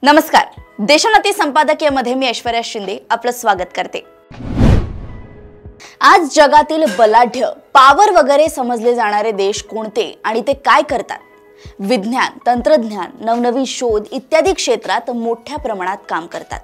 नमस्कार, देशोन्नती संपादकीयमध्ये मी ऐश्वर्या शिंदे आपलं स्वागत करते। आज जगातील बलाढ्य पॉवर वगैरे समजले जाणारे देश कोणते आणि ते काय करतात? विज्ञान, तंत्रज्ञान, नवनवीन शोध इत्यादी क्षेत्रात मोठ्या प्रमाणात काम करतात।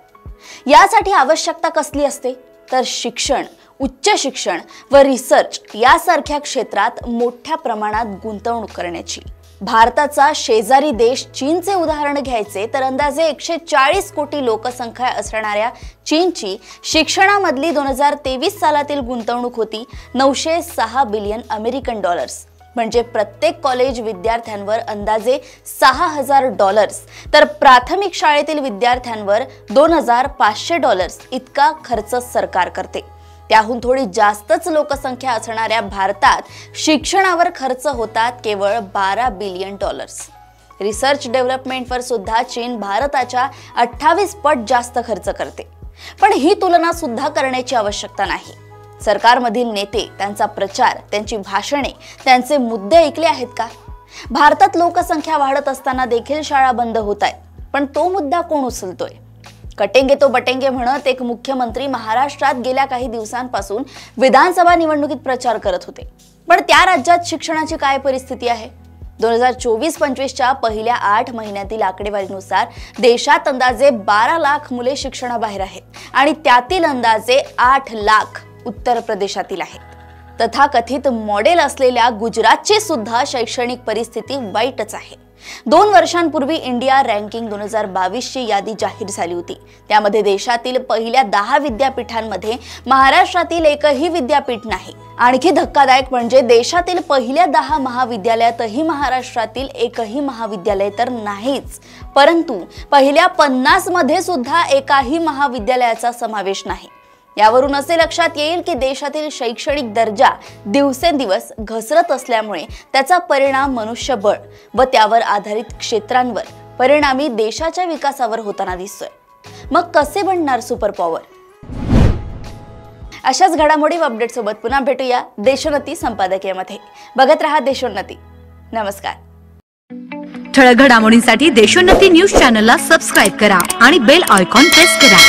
यासाठी आवश्यकता कसली असते? तर शिक्षण, उच्च शिक्षण व रिसर्च यासारख्या क्षेत्रात मोठ्या प्रमाणात गुंतवणूक करण्याची। भारताचा शेजारी देश चीनचे उदाहरण घ्यायचे तर अंदाजे 140 कोटी लोकसंख्या असणाऱ्या चीनची शिक्षणामधली 2023 सालातील गुंतवणूक होती 906 बिलियन अमेरिकन डॉलर्स। म्हणजे प्रत्येक कॉलेज विद्यार्थ्यांवर अंदाजे $6000 तर प्राथमिक शाळेतील विद्यार्थ्यांवर $2500 इतका खर्च सरकार करते। त्याहून थोडी जास्तच लोकसंख्या असणाऱ्या भारतात शिक्षणावर खर्च होतात केवळ $12 बिलियन। रिसर्च डेव्हलपमेंटवर सुद्धा चीन भारताच्या 28 पट जास्त खर्च करते। पण ही तुलना सुद्धा करण्याची आवश्यकता नाही। सरकारमधील नेते त्यांचा प्रचार, त्यांची भाषणे, त्यांचे मुद्दे ऐकले आहेत का? भारतात लोकसंख्या वाढत असताना देखील शाळा बंद होत आहेत, पण तो मुद्दा कोण उचलतोय? कटेंगे तो बटेंगे म्हणत एक मुख्यमंत्री महाराष्ट्रात गेल्या काही दिवसांपासून विधानसभा निवडणुकीत प्रचार करत होते। पण त्या राज्यात शिक्षणाची काय परिस्थिती आहे? 2024-25च्या पहिल्या 8 महिन्यातील आकडेवारीनुसार देशात अंदाजे 12 लाख मुले शिक्षणाबाहेर आहेत आणि त्यातील अंदाजे 8 लाख उत्तर प्रदेशातील आहेत। तथाकथित मॉडेल असलेल्या गुजरातची सुद्धा शैक्षणिक परिस्थिती वाईटच आहे। 2 वर्षांपूर्वी इंडिया रँकिंग 2022 ची यादी जाहीर झाली होती। त्यामध्ये देशातील पहिल्या 10 विद्यापीठांमध्ये महाराष्ट्रातील एकही विद्यापीठ नाही। आणखी धक्कादायक म्हणजे देशातील पहिल्या 10 महाविद्यालयातही महाराष्ट्रातील एकही महाविद्यालय तर नाहीच, परंतु पहिल्या 50 मध्ये सुद्धा एकाही महाविद्यालयाचा समावेश नाही। यावरून असे लक्षात येईल की देशातील शैक्षणिक दर्जा दिवसेंदिवस घसरत असल्यामुळे त्याचा परिणाम मनुष्यबळ व त्यावर आधारित क्षेत्रांवर, परिणामी देशाच्या विकासावर होताना दिसतोय। मग कसे बनणार सुपर पॉवर? अशाच घडामोडी व अपडेट सोबत पुन्हा भेटूया देशोन्नती संपादकीयमध्ये। बघत रहा देशोन्नती। नमस्कार। ठळक घडामोडींसाठी देशोन्नती न्यूज चॅनलला सबस्क्राइब करा आणि बेल आयकॉन प्रेस करा।